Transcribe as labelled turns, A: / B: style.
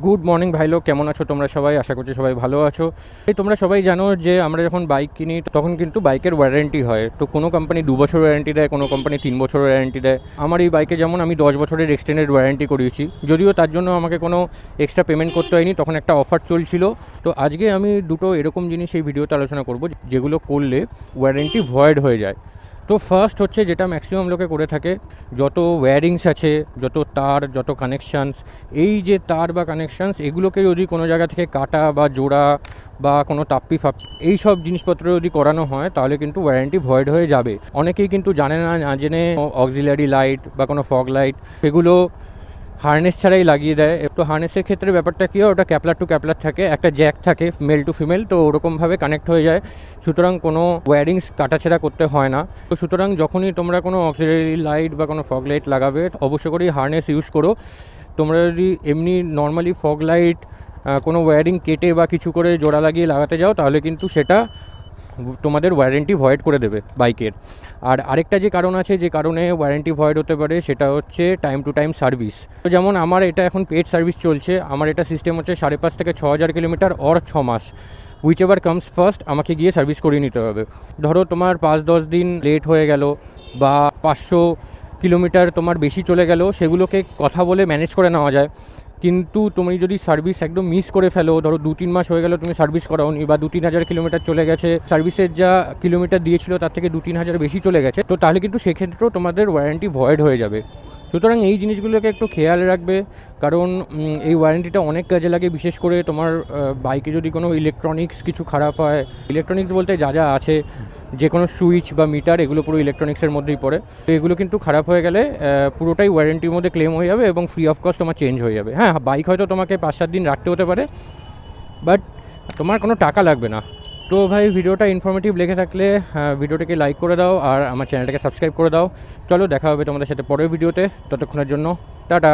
A: Good morning ভাই লোক, কেমন আছো তোমরা সবাই? আশা করছি সবাই ভালো আছো। এই তোমরা সবাই জানো যে আমরা যখন বাইক কিনি তখন কিন্তু বাইকের ওয়ারেন্টি হয়। তো কোনো কোম্পানি 2 বছর ওয়ারেন্টি দেয়, কোনো কোম্পানি 3 বছর ওয়ারেন্টি দেয়। আমার এই বাইকে যেমন আমি 10 বছরের এক্সটেন্ডেড ওয়ারেন্টি করিয়েছি, যদিও তার জন্য আমাকে কোনো এক্সট্রা পেমেন্ট করতে হয়নি, তখন একটা অফার চলছিল। তো আজকে আমি দুটো এরকম জিনিস এই ভিডিওতে আলোচনা করব যেগুলো করলে ওয়ারেন্টি ভয়েড হয়ে যায়। তো ফার্স্ট হচ্ছে, যেটা ম্যাক্সিমাম লোকে করে থাকে, যত ওয়্যারিংস আছে, যত তার, যত কানেকশানস, এই যে তার বা কানেকশানস, এগুলোকে যদি কোনো জায়গা থেকে কাটা বা জোড়া বা কোনো তাপ্পি এই সব জিনিসপত্র যদি করানো হয় তাহলে কিন্তু ওয়ারেন্টি ভয়েড হয়ে যাবে। অনেকেই কিন্তু জানে না, না জেনে অক্সিলারি লাইট বা কোনো ফগ লাইট সেগুলো হার্নেস ছাড়াই লাগিয়ে দেয়। তো হার্নেসের ক্ষেত্রে ব্যাপারটা কী হয়, ওটা ক্যাপলার টু ক্যাপলার থাকে, একটা জ্যাক থাকে মেল টু ফিমেল, তো ওরকমভাবে কানেক্ট হয়ে যায়। সুতরাং কোনো ওয়্যারিংস কাটাছেড়া করতে হয় না। তো সুতরাং যখনই তোমরা কোনো অক্সিলারি লাইট বা কোনো ফগ লাইট লাগাবে অবশ্য করেই হার্নেস ইউজ করো। তোমরা যদি এমনি নর্মালি ফগ লাইট কোনো ওয়্যারিং কেটে বা কিছু করে জোড়া লাগিয়ে লাগাতে যাও তাহলে কিন্তু সেটা তোমাদের ওয়ারেন্টি ভয়েড করে দেবে বাইকের। আর আরেকটা যে কারণ আছে, যে কারণে ওয়ারেন্টি ভয়েড হতে পারে, সেটা হচ্ছে টাইম টু টাইম সার্ভিস। তো যেমন আমার এটা এখন পেড সার্ভিস চলছে, আমার এটা সিস্টেম হচ্ছে 5,500 থেকে 6,000 কিলোমিটার অর 6 মাস, হুইচ এভার কামস ফার্স্ট আমাকে গিয়ে সার্ভিস করিয়ে নিতে হবে। ধরো তোমার 5-10 দিন লেট হয়ে গেল বা 500 কিলোমিটার তোমার বেশি চলে গেল, সেগুলোকে কথা বলে ম্যানেজ করে নেওয়া যায়। কিন্তু তুমি যদি সার্ভিস একদম মিস করে ফেলো, ধরো 2-3 মাস হয়ে গেল তুমি সার্ভিস করাওনি, বা 2-3 হাজার কিলোমিটার চলে গেছে, সার্ভিসের যা কিলোমিটার দিয়েছিল তার থেকে 2-3 হাজার বেশি চলে গেছে, তো তাহলে কিন্তু সেক্ষেত্রেও তোমাদের ওয়ারেন্টি ভয়েড হয়ে যাবে। সুতরাং এই জিনিসগুলোকে একটু খেয়াল রাখবে, কারণ এই ওয়ারেন্টিটা অনেক কাজে লাগে। বিশেষ করে তোমার বাইকে যদি কোনো ইলেকট্রনিক্স কিছু খারাপ হয়, ইলেকট্রনিক্স বলতে যা যা আছে, যে কোনো সুইচ বা মিটার, এগুলো পুরো ইলেকট্রনিক্সের মধ্যেই পড়ে। তো এগুলো কিন্তু খারাপ হয়ে গেলে পুরোটাই ওয়ারেন্টির মধ্যে ক্লেম হয়ে যাবে এবং ফ্রি অফ কস্ট তোমার চেঞ্জ হয়ে যাবে। হ্যাঁ, বাইক হয়তো তোমাকে 5-7 দিন রাখতে হতে পারে, বাট তোমার কোনো টাকা লাগবে না। তো ভাই, ভিডিওটা ইনফরমেটিভ লেগে থাকলে ভিডিওটাকে লাইক করে দাও আর আমার চ্যানেলটাকে সাবস্ক্রাইব করে দাও। চলো, দেখা হবে তোমাদের সাথে পরের ভিডিওতে। ততক্ষণের জন্য টাটা।